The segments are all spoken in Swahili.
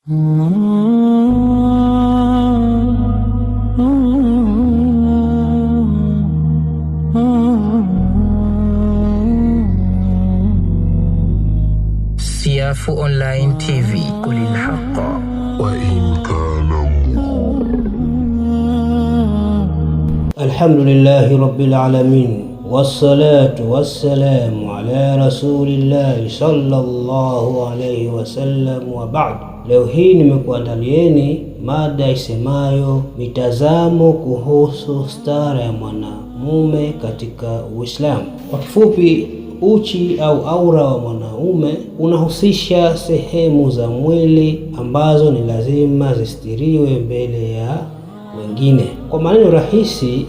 Siafu Online TV, قل الحق وإن كان الحمد لله رب العالمين والصلاة والسلام على رسول الله صلى الله عليه wasallam wa ba'd. Leo hii nimekuandalieni mada isemayo mitazamo kuhusu stara ya mwanamume katika Uislamu. Kwa kifupi, uchi au aura wa mwanaume unahusisha sehemu za mwili ambazo ni lazima zistiriwe mbele ya wengine. Kwa maneno rahisi,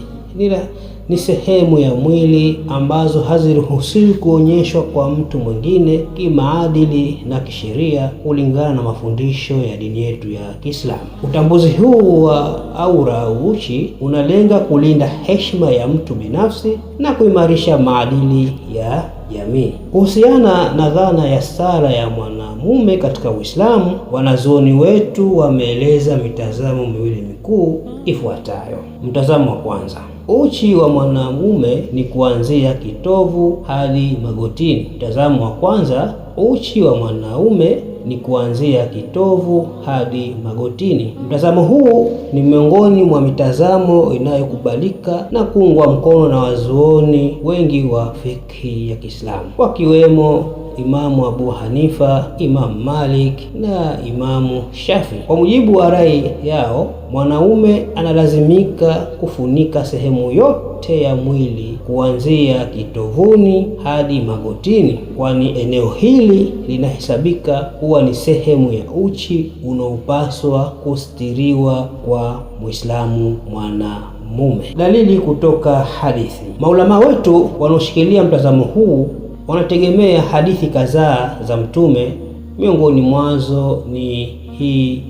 ni sehemu ya mwili ambazo haziruhusiwi kuonyeshwa kwa mtu mwingine kimaadili na kisheria kulingana na mafundisho ya dini yetu ya Kiislamu. Utambuzi huu wa aura au uchi unalenga kulinda heshima ya mtu binafsi na kuimarisha maadili ya jamii. Kuhusiana na dhana ya stara ya mwanamume katika Uislamu, wanazuoni wetu wameeleza mitazamo miwili mikuu ifuatayo. Mtazamo wa kwanza: uchi wa mwanamume ni kuanzia kitovu hadi magotini. Mtazamo wa kwanza: uchi wa mwanaume ni kuanzia kitovu hadi magotini. Mtazamo huu ni miongoni mwa mitazamo inayokubalika na kuungwa mkono na wazuoni wengi wa fikhi ya Kiislamu, wakiwemo Imamu Abu Hanifa, Imamu Malik na Imamu Shafi. Kwa mujibu wa rai yao, mwanaume analazimika kufunika sehemu yote ya mwili kuanzia kitovuni hadi magotini, kwani eneo hili linahesabika kuwa ni sehemu ya uchi unaopaswa kustiriwa kwa Muislamu mwanamume. Dalili kutoka hadithi. Maulama wetu wanaoshikilia mtazamo huu wanategemea hadithi kadhaa za Mtume. Miongoni mwazo ni hii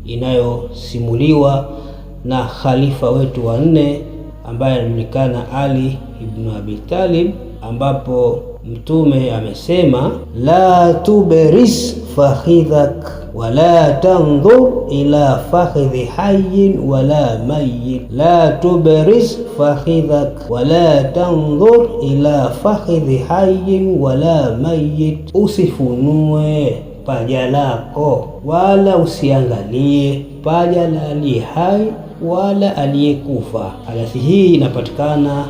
inayosimuliwa na khalifa wetu wa nne ambaye anajulikana Ali ibn Abi Talib, ambapo Mtume amesema, la tuberis fakhidhak wala tanzur ila fakhidhi hayyin wala mayyit. La tuberis fakhidhak wala tanzur ila fakhidhi hayyin wala mayyit. Usifunue paja lako wala usiangalie paja la aliye hai wala aliyekufa. Hadithi hii inapatikana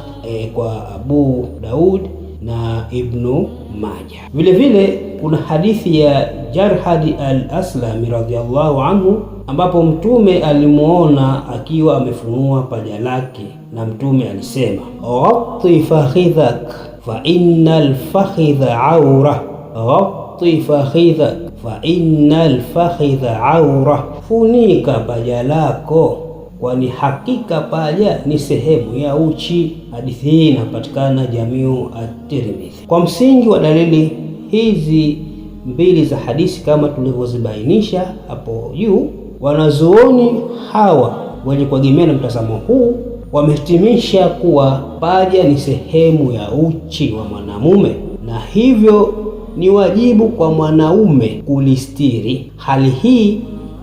kwa Abu Daud na Ibnu Majah. Vile vile kuna hadithi ya Jarhad al-Aslami radhiyallahu anhu, ambapo Mtume alimuona akiwa amefunua paja lake, na Mtume alisema, ghatti fakhidhak fa innal fakhidha aura, ghatti fakhidhak fa innal fakhidha aura, funika paja lako kwani hakika paja ni sehemu ya uchi. Hadithi hii inapatikana Jamiu at-Tirmidhi. Kwa msingi wa dalili hizi mbili za hadithi kama tulivyozibainisha hapo juu, wanazuoni hawa wenye kuegemea na mtazamo huu wamehitimisha kuwa paja ni sehemu ya uchi wa mwanamume, na hivyo ni wajibu kwa mwanaume kulistiri. Hali hii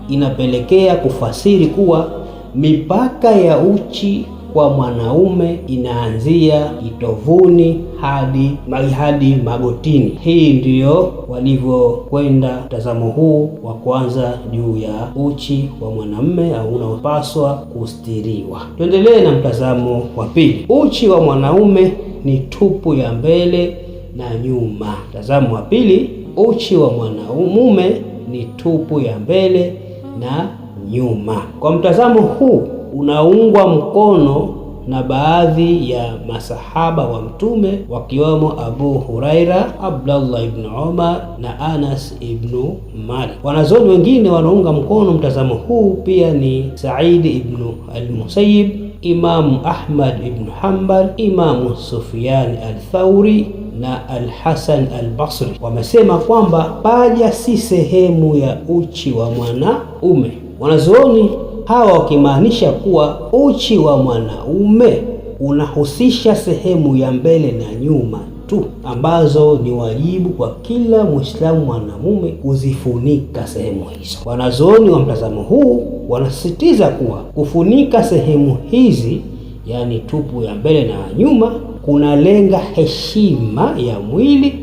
inapelekea kufasiri kuwa mipaka ya uchi kwa mwanaume inaanzia kitovuni hadi magotini. Hii ndiyo walivyokwenda mtazamo huu wa kwanza juu ya uchi wa mwanamume au unaopaswa kustiriwa. Tuendelee na mtazamo wa pili. Uchi wa mwanaume ni tupu ya mbele na nyuma. Mtazamo wa pili: uchi wa mwanamume ni tupu ya mbele na nyuma. Kwa mtazamo huu unaungwa mkono na baadhi ya masahaba wa Mtume, wakiwemo Abu Huraira, Abdullah ibn Umar na Anas ibn Malik. Wanazuoni wengine wanaunga mkono mtazamo huu pia ni Said ibn al-Musayyib, Imamu Ahmad ibn Hanbal, Imamu Sufyan al-Thawri na al-Hasan al-Basri. Wamesema kwamba paja si sehemu ya uchi wa mwanaume. Wanazuoni hawa wakimaanisha kuwa uchi wa mwanaume unahusisha sehemu ya mbele na nyuma tu ambazo ni wajibu kwa kila Muislamu mwanamume kuzifunika sehemu hizo. Wanazuoni wa mtazamo huu wanasisitiza kuwa kufunika sehemu hizi, yani tupu ya mbele na nyuma, kunalenga heshima ya mwili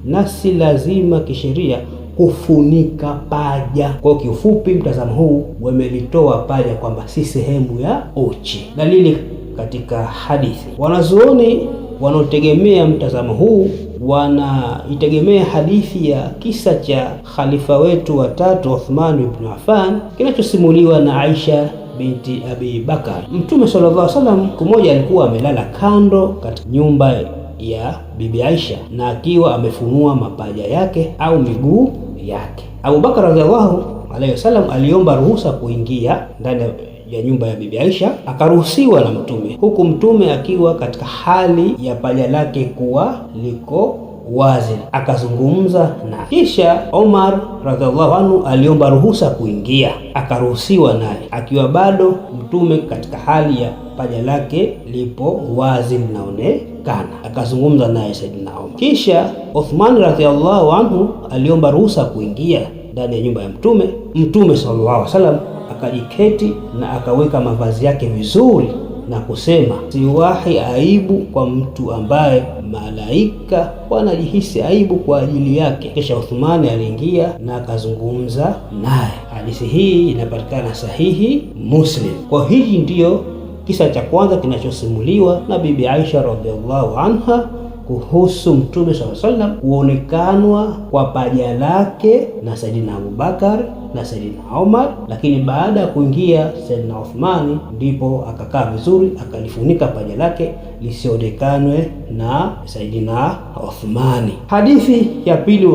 na si lazima kisheria kufunika paja. Kwa kiufupi, mtazamo huu wamelitoa paja kwamba si sehemu ya uchi. Dalili katika hadithi. Wanazuoni wanaotegemea mtazamo huu wanaitegemea hadithi ya kisa cha khalifa wetu watatu Uthman ibn Affan kinachosimuliwa na Aisha binti Abi Bakar. Mtume sallallahu alaihi wasallam siku moja alikuwa amelala kando katika nyumba ya Bibi Aisha na akiwa amefunua mapaja yake au miguu yake. Abu Bakar radhiallahu alaihi wasallam aliomba ruhusa kuingia ndani ya nyumba ya Bibi Aisha, akaruhusiwa na Mtume, huku Mtume akiwa katika hali ya paja lake kuwa liko wazi. Akazungumza na kisha Omar radhiallahu anhu aliomba ruhusa kuingia, akaruhusiwa naye akiwa bado Mtume katika hali ya paja lake lipo wazi linaonekana, akazungumza naye Saidina Omar. Kisha Uthman radhiallahu anhu aliomba ruhusa kuingia ndani ya nyumba ya Mtume. Mtume sallallahu alaihi wasallam akajiketi na akaweka mavazi yake vizuri na kusema, siwahi aibu kwa mtu ambaye malaika wanajihisi aibu kwa ajili yake. Kisha Uthmani aliingia na akazungumza naye. Hadithi hii inapatikana sahihi Muslim. Kwa hii ndiyo kisa cha kwanza kinachosimuliwa na Bibi Aisha radhiallahu anha kuhusu Mtume sallallahu alaihi wasallam kuonekanwa kwa paja lake na Saidina Abubakar na Saidina Omar, lakini baada ya kuingia Saidina Uthmani ndipo akakaa vizuri akalifunika paja lake lisionekanwe na Saidina Uthmani. Hadithi ya pili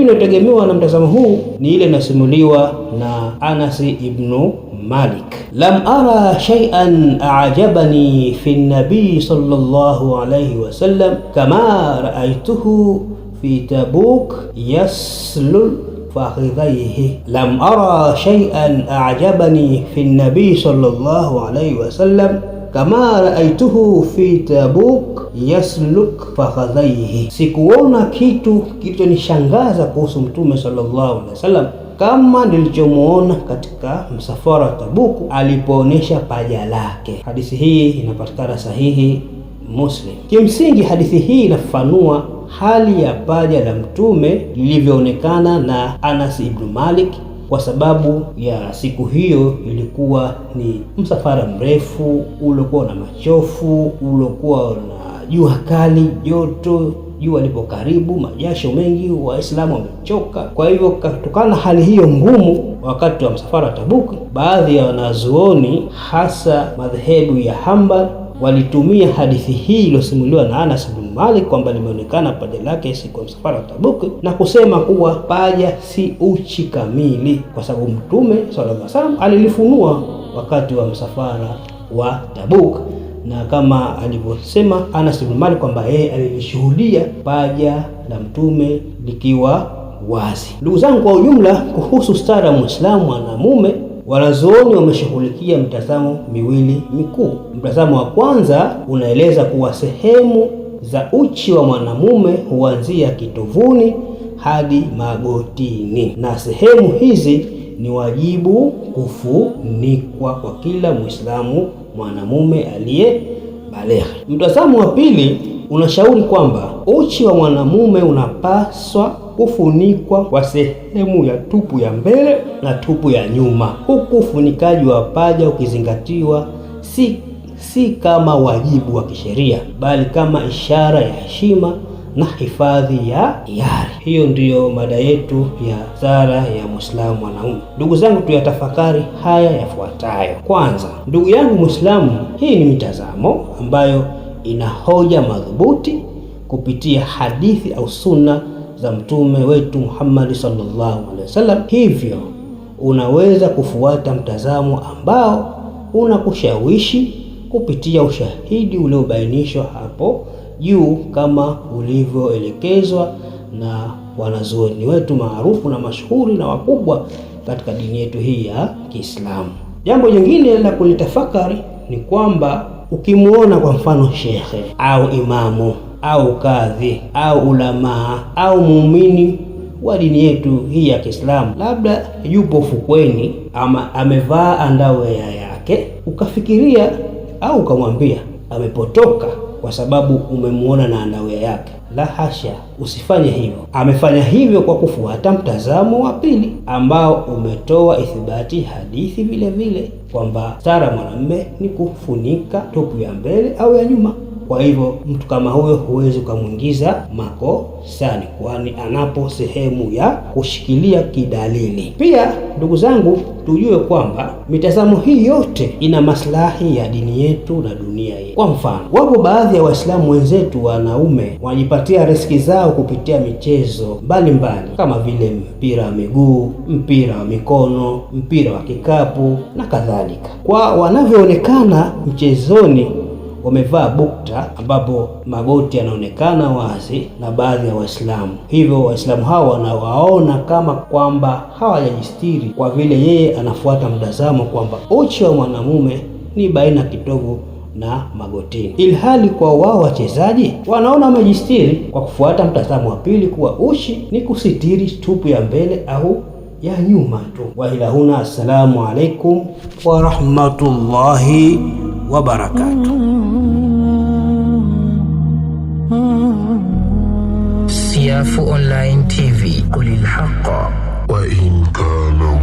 inayotegemewa na mtazamo huu ni ile inasimuliwa na Anas ibn Malik. Lam ara shay'an a'jabani fi an-nabi sallallahu alayhi wasallam kama ra'aytuhu fi Tabuk yaslul fakhidhayhi. Lam ara shay'an a'jabani fi an-nabi sallallahu alayhi wasallam kama ra'aytuhu fi Tabuk yasluk fakhidhayhi. Sikuona kitu kilichonishangaza kuhusu Mtume sallallahu alayhi wasallam kama nilichomuona katika msafara wa Tabuku alipoonesha paja lake. Hadithi hii inapatikana sahihi Muslim. Kimsingi hadithi hii inafafanua hali ya paja la Mtume lilivyoonekana na Anas ibn Malik, kwa sababu ya siku hiyo ilikuwa ni msafara mrefu uliokuwa na machofu, uliokuwa na jua kali, joto, jua lipo karibu, majasho mengi, Waislamu wamechoka. Kwa hivyo kutokana na hali hiyo ngumu wakati wa msafara wa Tabuk, baadhi ya wanazuoni hasa madhehebu ya Hanbali walitumia hadithi hii iliyosimuliwa na Anas bin Malik kwamba limeonekana paja lake siku ya msafara wa Tabuk na kusema kuwa paja si uchi kamili, kwa sababu Mtume sallallahu alaihi wasallam alilifunua wakati wa msafara wa Tabuk, na kama alivyosema Anas ibn Malik kwamba yeye alilishuhudia paja la Mtume likiwa wazi. Ndugu zangu, kwa ujumla kuhusu stara ya Muislamu mwanamume, wanazuoni wameshughulikia mitazamo miwili mikuu. Mtazamo wa kwanza unaeleza kuwa sehemu za uchi wa mwanamume huanzia kitovuni hadi magotini, na sehemu hizi ni wajibu kufunikwa kwa kila Muislamu mwanamume aliyebaligha. Mtazamo wa pili unashauri kwamba uchi wa mwanamume unapaswa kufunikwa kwa sehemu ya tupu ya mbele na tupu ya nyuma, huku ufunikaji wa paja ukizingatiwa si kama wajibu wa kisheria, bali kama ishara ya heshima na hifadhi ya hiari. Hiyo ndiyo mada yetu ya stara ya Muislamu mwanaume. Ndugu zangu, tuyatafakari haya yafuatayo. Kwanza, ndugu yangu Muislamu, hii ni mitazamo ambayo ina hoja madhubuti kupitia hadithi au sunna za mtume wetu Muhammad sallallahu alaihi wasallam. Hivyo unaweza kufuata mtazamo ambao unakushawishi kupitia ushahidi uliobainishwa hapo juu kama ulivyoelekezwa na wanazuoni wetu maarufu na mashuhuri na wakubwa katika dini yetu hii ya Kiislamu. Jambo jingine la kulitafakari ni kwamba ukimuona kwa mfano shekhe au imamu au kadhi au ulamaa au muumini wa dini yetu hii ya Kiislamu, labda yupo fukweni ama amevaa andawea yake, ukafikiria au ukamwambia amepotoka kwa sababu umemuona na andawea yake. La hasha, usifanye hivyo. Amefanya hivyo kwa kufuata mtazamo wa pili ambao umetoa ithibati hadithi vile vile kwamba stara mwanamume ni kufunika tupu ya mbele au ya nyuma. Kwa hivyo mtu kama huyo huwezi kumwingiza makosani, kwani anapo sehemu ya kushikilia kidalili. Pia ndugu zangu, tujue kwamba mitazamo hii yote ina maslahi ya dini yetu na dunia hii. Kwa mfano, wapo baadhi ya Waislamu wenzetu wanaume wanajipatia riziki zao kupitia michezo mbalimbali kama vile mpira wa miguu, mpira wa mikono, mpira wa kikapu na kadhalika. Kwa wanavyoonekana mchezoni wamevaa bukta ambapo magoti yanaonekana wazi na baadhi ya Waislamu. Hivyo Waislamu hao wanawaona kama kwamba hawajajistiri, kwa vile yeye anafuata mtazamo kwamba uchi wa mwanamume ni baina kitovu na magotini, ilhali kwa wao wachezaji wanaona wamejistiri kwa kufuata mtazamo wa pili kuwa uchi ni kusitiri tupu ya mbele au ya nyuma tu. Wa ila huna, assalamu alaikum wa rahmatullahi wa barakatuh. Siyafu Online TV, qulil haqqa wa in kana.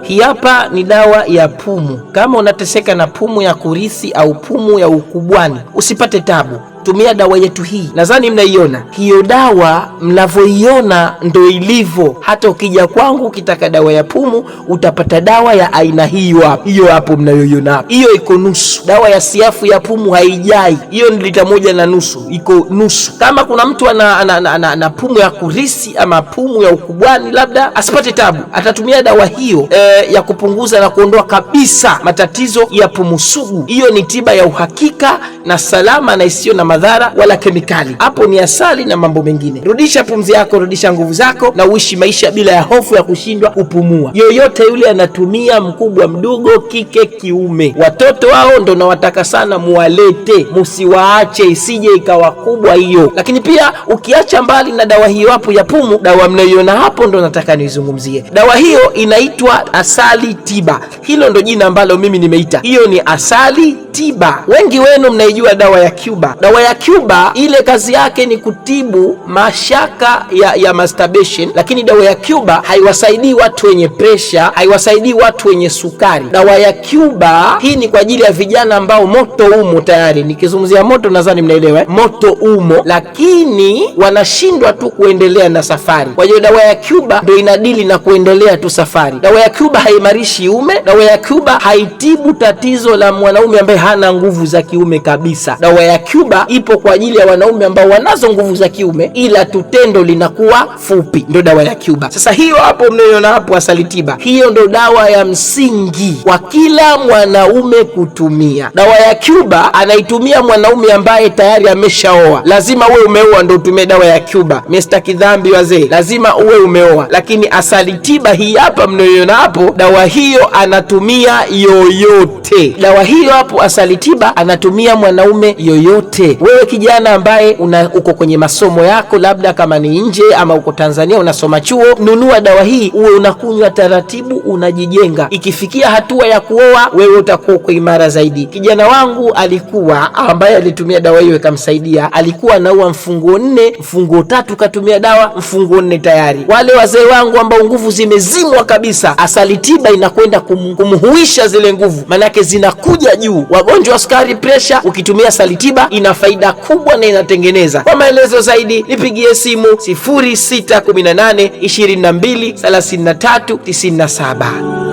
Hii hapa ni dawa ya pumu. Kama unateseka na pumu ya kurisi au pumu ya ukubwani, usipate tabu, tumia dawa yetu hii. Nadhani mnaiona hiyo dawa, mnavyoiona ndo ilivyo. Hata ukija kwangu ukitaka dawa ya pumu utapata dawa ya aina hiyo hapo mnayoiona hapo. Hiyo iko nusu. Dawa ya siafu ya pumu haijai, hiyo ni lita 1.5, iko nusu. Kama kuna mtu ana pumu ya kurisi ama pumu ya ukubwani, labda asipate tabu, atatumia dawa hiyo ya kupunguza na kuondoa kabisa matatizo ya pumu sugu. Hiyo ni tiba ya uhakika na salama na isiyo na madhara wala kemikali. Hapo ni asali na mambo mengine. Rudisha pumzi yako, rudisha nguvu zako na uishi maisha bila ya hofu ya kushindwa kupumua. Yoyote yule anatumia, mkubwa mdogo, kike kiume, watoto wao ndo nawataka sana muwalete, musiwaache isije ikawa kubwa hiyo. Lakini pia ukiacha mbali na dawa hiyo hapo ya pumu, dawa mnayoiona hapo ndo nataka nizungumzie. Dawa hiyo inaitwa asali tiba. Hilo ndo jina ambalo mimi nimeita. Hiyo ni asali tiba. Wengi wenu mnaijua dawa ya Cuba. Dawa ya Cuba ile kazi yake ni kutibu mashaka ya masturbation, lakini dawa ya Cuba haiwasaidii watu wenye pressure, haiwasaidii watu wenye sukari. Dawa ya Cuba hii ni kwa ajili ya vijana ambao moto umo tayari. Nikizungumzia moto nadhani mnaelewa, moto umo lakini wanashindwa tu kuendelea na safari. Kwa hiyo dawa ya Cuba ndio inadili na kuendelea tu safari. Dawa ya Cuba haimarishi ume. Dawa ya Cuba haitibu tatizo la mwanaume ambaye hana nguvu za kiume kabisa. Dawa ya Cuba ipo kwa ajili ya wanaume ambao wanazo nguvu za kiume ila tutendo linakuwa fupi. Ndio dawa ya Cuba. Sasa hiyo hapo mnayoona hapo asali tiba, hiyo ndio dawa ya msingi kwa kila mwanaume kutumia. Dawa ya Cuba anaitumia mwanaume ambaye tayari ameshaoa. Lazima uwe umeoa ndio utumie dawa ya Cuba. Mr. Kidhambi wazee, lazima uwe umeoa. Lakini asali tiba hii hapa mnayoona hapo, dawa hiyo anatumia yoyote. Dawa hiyo hapo asali tiba anatumia mwanaume yoyote. Wewe kijana ambaye uko kwenye masomo yako, labda kama ni nje ama uko Tanzania unasoma chuo, nunua dawa hii uwe unakunywa taratibu, unajijenga. Ikifikia hatua ya kuoa, wewe utakuwa kwa imara zaidi. Kijana wangu alikuwa ambaye alitumia dawa hiyo ikamsaidia, alikuwa anaua mfungo 4, mfungo 3 katumia dawa, mfungo 4 tayari. Wale wazee wangu ambao nguvu zimezimwa kabisa, asali tiba inakwenda kumhuisha zile nguvu, manake zinakuja juu. Wagonjwa wa sukari, pressure, ukitumia asali tiba ina faida kubwa na inatengeneza. Kwa maelezo zaidi nipigie simu 0618 22 33 97.